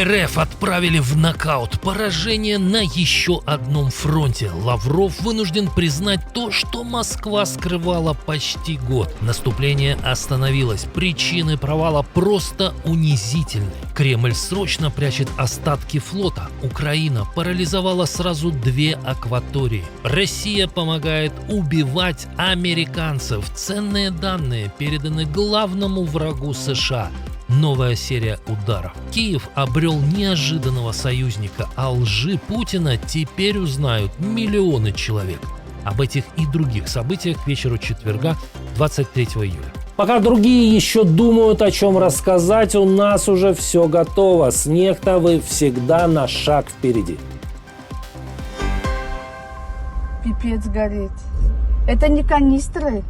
РФ отправили в нокаут. Поражение на еще одном фронте. Лавров вынужден признать то, что Москва скрывала почти год. Наступление остановилось. Причины провала просто унизительны. Кремль срочно прячет остатки флота. Украина парализовала сразу 2 акватории. Россия помогает убивать американцев. Ценные данные переданы главному врагу США. Новая серия ударов. Киев обрел неожиданного союзника, а лжи Путина теперь узнают миллионы человек. Об этих и других событиях к вечеру четверга, 23 июля. Пока другие еще думают, о чем рассказать, у нас уже все готово. С Нехта вы всегда на шаг впереди. Пипец горит. Это не канистры.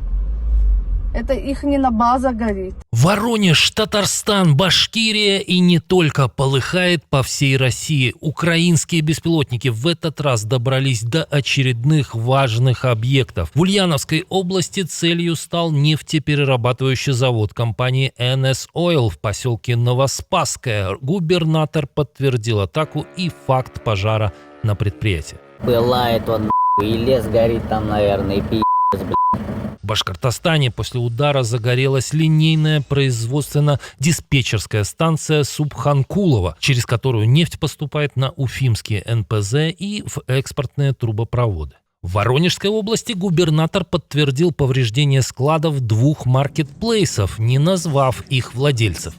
Это ихняя база горит. Воронеж, Татарстан, Башкирия и не только полыхает по всей России. Украинские беспилотники в этот раз добрались до очередных важных объектов. В Ульяновской области целью стал нефтеперерабатывающий завод компании NS Oil в поселке Новоспасское. Губернатор подтвердил атаку и факт пожара на предприятии. Пылает он, и лес горит там, наверное, и В Башкортостане после удара загорелась линейная производственно-диспетчерская станция Субханкулова, через которую нефть поступает на уфимские НПЗ и в экспортные трубопроводы. В Воронежской области губернатор подтвердил повреждение складов 2 маркетплейсов, не назвав их владельцев.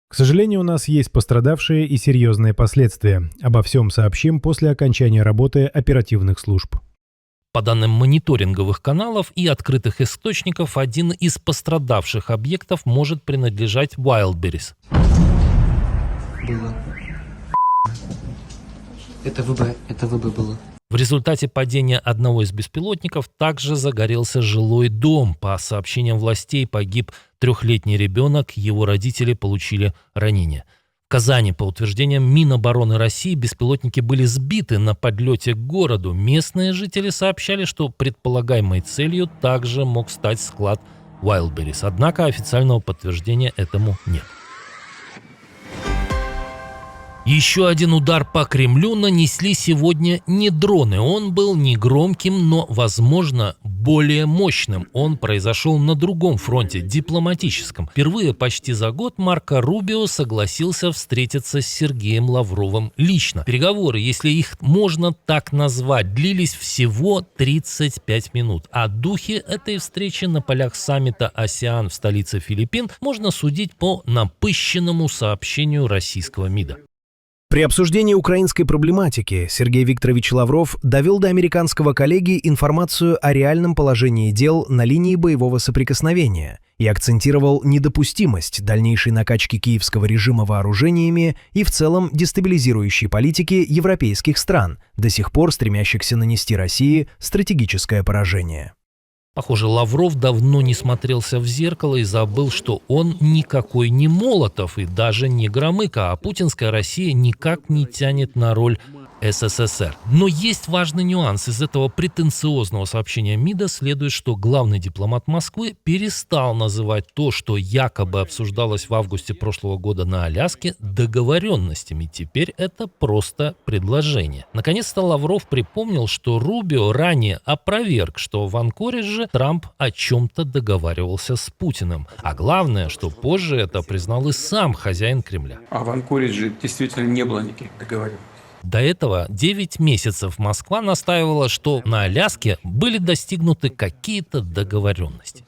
К сожалению, у нас есть пострадавшие и серьезные последствия. Обо всем сообщим после окончания работы оперативных служб. По данным мониторинговых каналов и открытых источников, один из пострадавших объектов может принадлежать Wildberries. Было. Это ВБ было. В результате падения одного из беспилотников также загорелся жилой дом. По сообщениям властей, погиб 3-летний ребенок, его родители получили ранения. В Казани, по утверждениям Минобороны России, беспилотники были сбиты на подлете к городу. Местные жители сообщали, что предполагаемой целью также мог стать склад Wildberries. Однако официального подтверждения этому нет. Еще один удар по Кремлю нанесли сегодня не дроны. Он был не громким, но, возможно, более мощным. Он произошел на другом фронте, дипломатическом. Впервые почти за год Марко Рубио согласился встретиться с Сергеем Лавровым лично. Переговоры, если их можно так назвать, длились всего 35 минут. О духе этой встречи на полях саммита АСЕАН в столице Филиппин можно судить по напыщенному сообщению российского МИДа. При обсуждении украинской проблематики Сергей Викторович Лавров довел до американского коллеги информацию о реальном положении дел на линии боевого соприкосновения и акцентировал недопустимость дальнейшей накачки киевского режима вооружениями и в целом дестабилизирующей политики европейских стран, до сих пор стремящихся нанести России стратегическое поражение. Похоже, Лавров давно не смотрелся в зеркало и забыл, что он никакой не Молотов и даже не Громыко, а путинская Россия никак не тянет на роль СССР. Но есть важный нюанс. Из этого претенциозного сообщения МИДа следует, что главный дипломат Москвы перестал называть то, что якобы обсуждалось в августе прошлого года на Аляске, договоренностями. Теперь это просто предложение. Наконец-то Лавров припомнил, что Рубио ранее опроверг, что в Анкоридже Трамп о чем-то договаривался с Путиным. А главное, что позже это признал и сам хозяин Кремля. А в Анкоридже действительно не было никаких договоренностей. До этого 9 месяцев Москва настаивала, что на Аляске были достигнуты какие-то договоренности.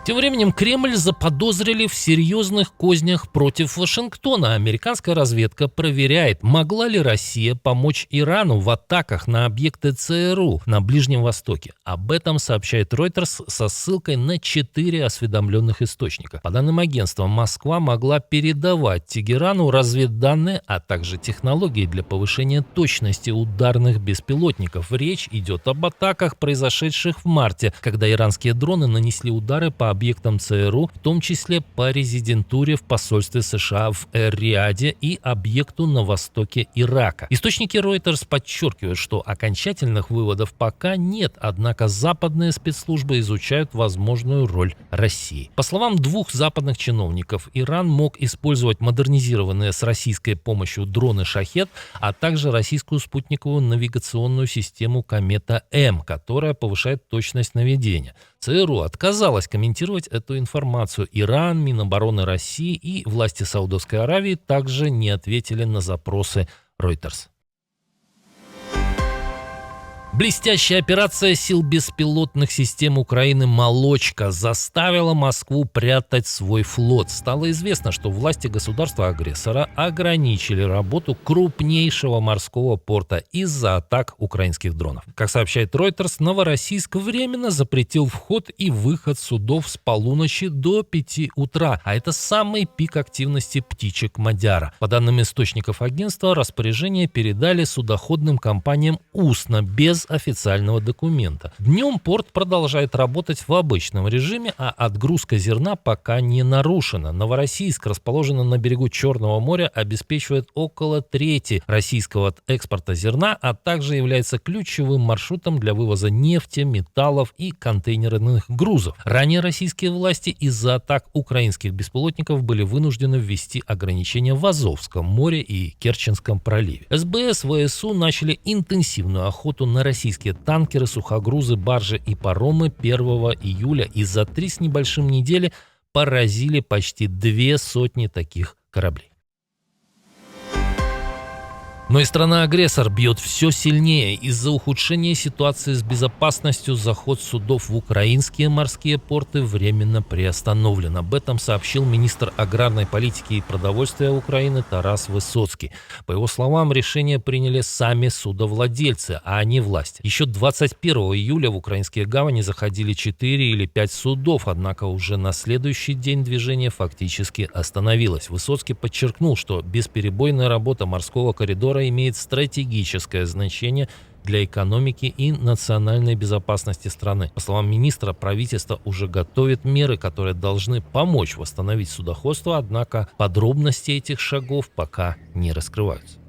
Тем временем Кремль заподозрили в серьезных кознях против Вашингтона. Американская разведка проверяет, могла ли Россия помочь Ирану в атаках на объекты ЦРУ на Ближнем Востоке. Об этом сообщает Reuters со ссылкой на 4 осведомленных источника. По данным агентства, Москва могла передавать Тегерану разведданные, а также технологии для повышения точности ударных беспилотников. Речь идет об атаках, произошедших в марте, когда иранские дроны нанесли удары по объектам ЦРУ, в том числе по резидентуре в посольстве США в Эр-Рияде и объекту на востоке Ирака. Источники Reuters подчеркивают, что окончательных выводов пока нет, однако западные спецслужбы изучают возможную роль России. По словам двух западных чиновников, Иран мог использовать модернизированные с российской помощью дроны «Шахед», а также российскую спутниковую навигационную систему «Комета-М», которая повышает точность наведения. ЦРУ отказалась комментировать эту информацию. Иран, Минобороны России и власти Саудовской Аравии также не ответили на запросы Reuters. Блестящая операция сил беспилотных систем Украины «Молочка» заставила Москву прятать свой флот. Стало известно, что власти государства-агрессора ограничили работу крупнейшего морского порта из-за атак украинских дронов. Как сообщает Reuters, Новороссийск временно запретил вход и выход судов с полуночи до 5 утра, а это самый пик активности птичек Мадяра. По данным источников агентства, распоряжение передали судоходным компаниям устно, без официального документа. Днем порт продолжает работать в обычном режиме, а отгрузка зерна пока не нарушена. Новороссийск, расположенный на берегу Черного моря, обеспечивает около трети российского экспорта зерна, а также является ключевым маршрутом для вывоза нефти, металлов и контейнерных грузов. Ранее российские власти из-за атак украинских беспилотников были вынуждены ввести ограничения в Азовском море и Керченском проливе. СБС, ВСУ начали интенсивную охоту на российские танкеры, сухогрузы, баржи и паромы 1 июля и за 3 с небольшим недели поразили почти 200 таких кораблей. Но и страна-агрессор бьет все сильнее. Из-за ухудшения ситуации с безопасностью заход судов в украинские морские порты временно приостановлен. Об этом сообщил министр аграрной политики и продовольствия Украины Тарас Высоцкий. По его словам, решение приняли сами судовладельцы, а не власть. Еще 21 июля в украинские гавани заходили 4 или 5 судов, однако уже на следующий день движение фактически остановилось. Высоцкий подчеркнул, что бесперебойная работа морского коридора имеет стратегическое значение для экономики и национальной безопасности страны. По словам министра, правительство уже готовит меры, которые должны помочь восстановить судоходство, однако подробности этих шагов пока не раскрываются.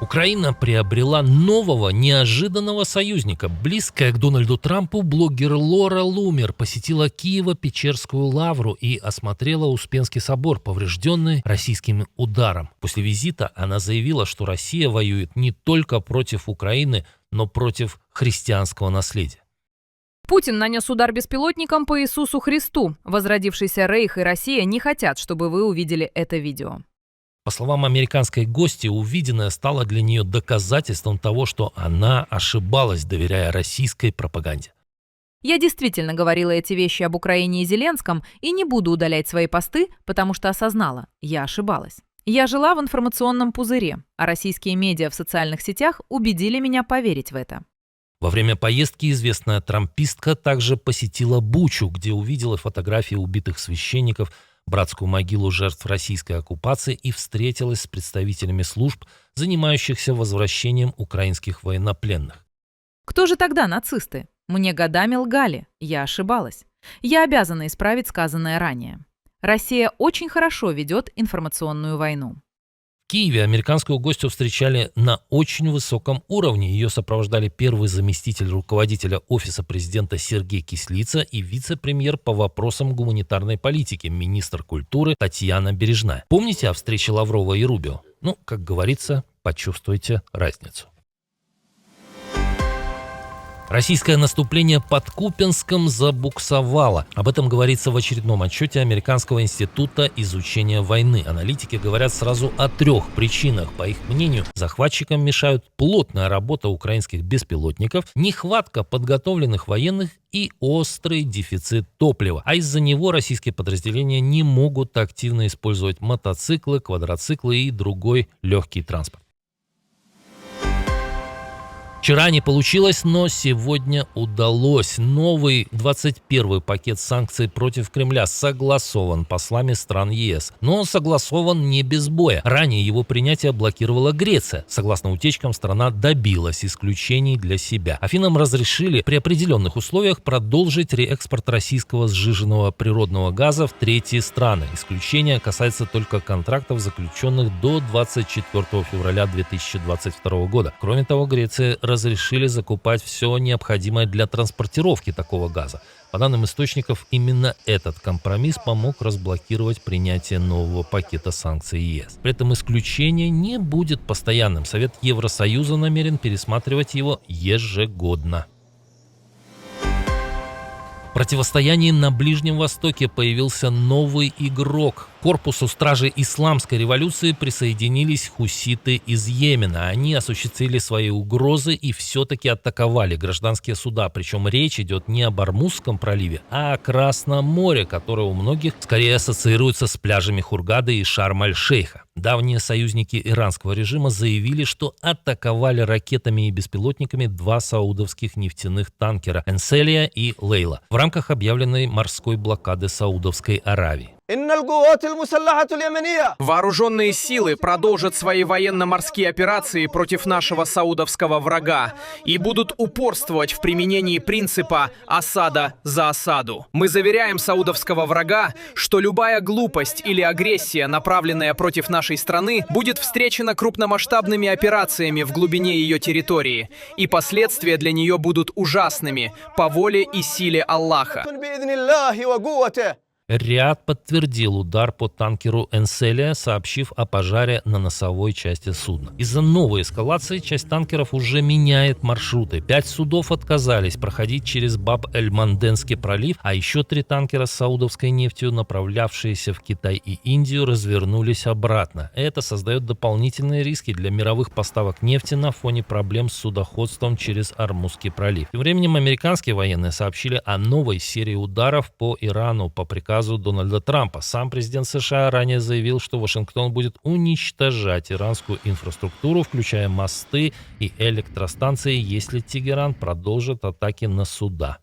Украина приобрела нового неожиданного союзника. Близкая к Дональду Трампу блогер Лора Лумер посетила Киево-Печерскую лавру и осмотрела Успенский собор, поврежденный российским ударом. После визита она заявила, что Россия воюет не только против Украины, но против христианского наследия. Путин нанес удар беспилотником по Иисусу Христу. Возродившийся Рейх и Россия не хотят, чтобы вы увидели это видео. По словам американской гости, увиденное стало для нее доказательством того, что она ошибалась, доверяя российской пропаганде. Я действительно говорила эти вещи об Украине и Зеленском и не буду удалять свои посты, потому что осознала, я ошибалась. Я жила в информационном пузыре, а российские медиа в социальных сетях убедили меня поверить в это. Во время поездки известная трампистка также посетила Бучу, где увидела фотографии убитых священников, братскую могилу жертв российской оккупации и встретилась с представителями служб, занимающихся возвращением украинских военнопленных. Кто же тогда нацисты? Мне годами лгали, я ошибалась. Я обязана исправить сказанное ранее. Россия очень хорошо ведет информационную войну. В Киеве американскую гостью встречали на очень высоком уровне. Ее сопровождали первый заместитель руководителя Офиса президента Сергей Кислица и вице-премьер по вопросам гуманитарной политики, министр культуры Татьяна Бережная. Помните о встрече Лаврова и Рубио? Как говорится, почувствуйте разницу. Российское наступление под Купянском забуксовало. Об этом говорится в очередном отчете Американского института изучения войны. Аналитики говорят сразу о 3 причинах. По их мнению, захватчикам мешают плотная работа украинских беспилотников, нехватка подготовленных военных и острый дефицит топлива. А из-за него российские подразделения не могут активно использовать мотоциклы, квадроциклы и другой легкий транспорт. Вчера не получилось, но сегодня удалось. Новый 21-й пакет санкций против Кремля согласован послами стран ЕС. Но согласован не без боя. Ранее его принятие блокировала Греция. Согласно утечкам, страна добилась исключений для себя. Афинам разрешили при определенных условиях продолжить реэкспорт российского сжиженного природного газа в третьи страны. Исключение касается только контрактов, заключенных до 24 февраля 2022 года. Кроме того, Греция разрешили закупать все необходимое для транспортировки такого газа. По данным источников, именно этот компромисс помог разблокировать принятие нового пакета санкций ЕС. При этом исключение не будет постоянным. Совет Евросоюза намерен пересматривать его ежегодно. В противостоянии на Ближнем Востоке появился новый игрок. К корпусу стражей исламской революции присоединились хуситы из Йемена. Они осуществили свои угрозы и все-таки атаковали гражданские суда. Причем речь идет не об Ормузском проливе, а о Красном море, которое у многих скорее ассоциируется с пляжами Хургады и Шарм-аль-Шейха. Давние союзники иранского режима заявили, что атаковали ракетами и беспилотниками два саудовских нефтяных танкера «Энселия» и «Лейла» в рамках объявленной морской блокады Саудовской Аравии. Вооруженные силы продолжат свои военно-морские операции против нашего саудовского врага и будут упорствовать в применении принципа «осада за осаду». Мы заверяем саудовского врага, что любая глупость или агрессия, направленная против нашей страны, будет встречена крупномасштабными операциями в глубине ее территории, и последствия для нее будут ужасными по воле и силе Аллаха. Риад подтвердил удар по танкеру «Энселия», сообщив о пожаре на носовой части судна. Из-за новой эскалации часть танкеров уже меняет маршруты. 5 судов отказались проходить через Баб-эль-Манденский пролив, а еще 3 танкера с саудовской нефтью, направлявшиеся в Китай и Индию, развернулись обратно. Это создает дополнительные риски для мировых поставок нефти на фоне проблем с судоходством через Ормузский пролив. Тем временем американские военные сообщили о новой серии ударов по Ирану по приказу Дональда Трампа. Сам президент США ранее заявил, что Вашингтон будет уничтожать иранскую инфраструктуру, включая мосты и электростанции, если Тегеран продолжит атаки на суда.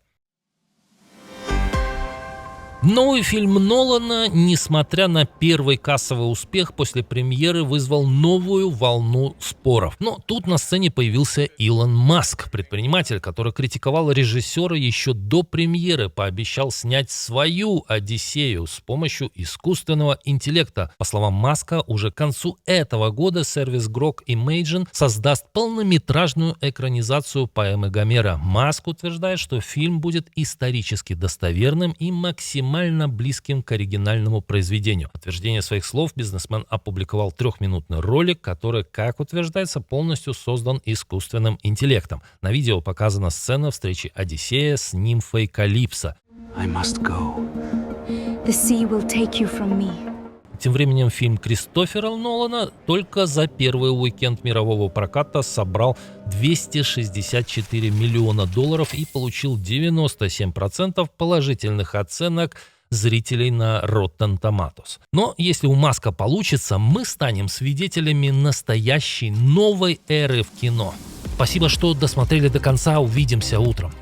Новый фильм Нолана, несмотря на первый кассовый успех после премьеры, вызвал новую волну споров. Но тут на сцене появился Илон Маск, предприниматель, который критиковал режиссера еще до премьеры, пообещал снять свою «Одиссею» с помощью искусственного интеллекта. По словам Маска, уже к концу этого года сервис Grok Imagine создаст полнометражную экранизацию поэмы Гомера. Маск утверждает, что фильм будет исторически достоверным и максимально близким к оригинальному произведению. В подтверждение своих слов бизнесмен опубликовал 3-минутный ролик, который, как утверждается, полностью создан искусственным интеллектом. На видео показана сцена встречи Одиссея с нимфой Калипсо. Тем временем фильм Кристофера Нолана только за первый уикенд мирового проката собрал $264 миллиона и получил 97% положительных оценок зрителей на Rotten Tomatoes. Но если у Маска получится, мы станем свидетелями настоящей новой эры в кино. Спасибо, что досмотрели до конца. Увидимся утром.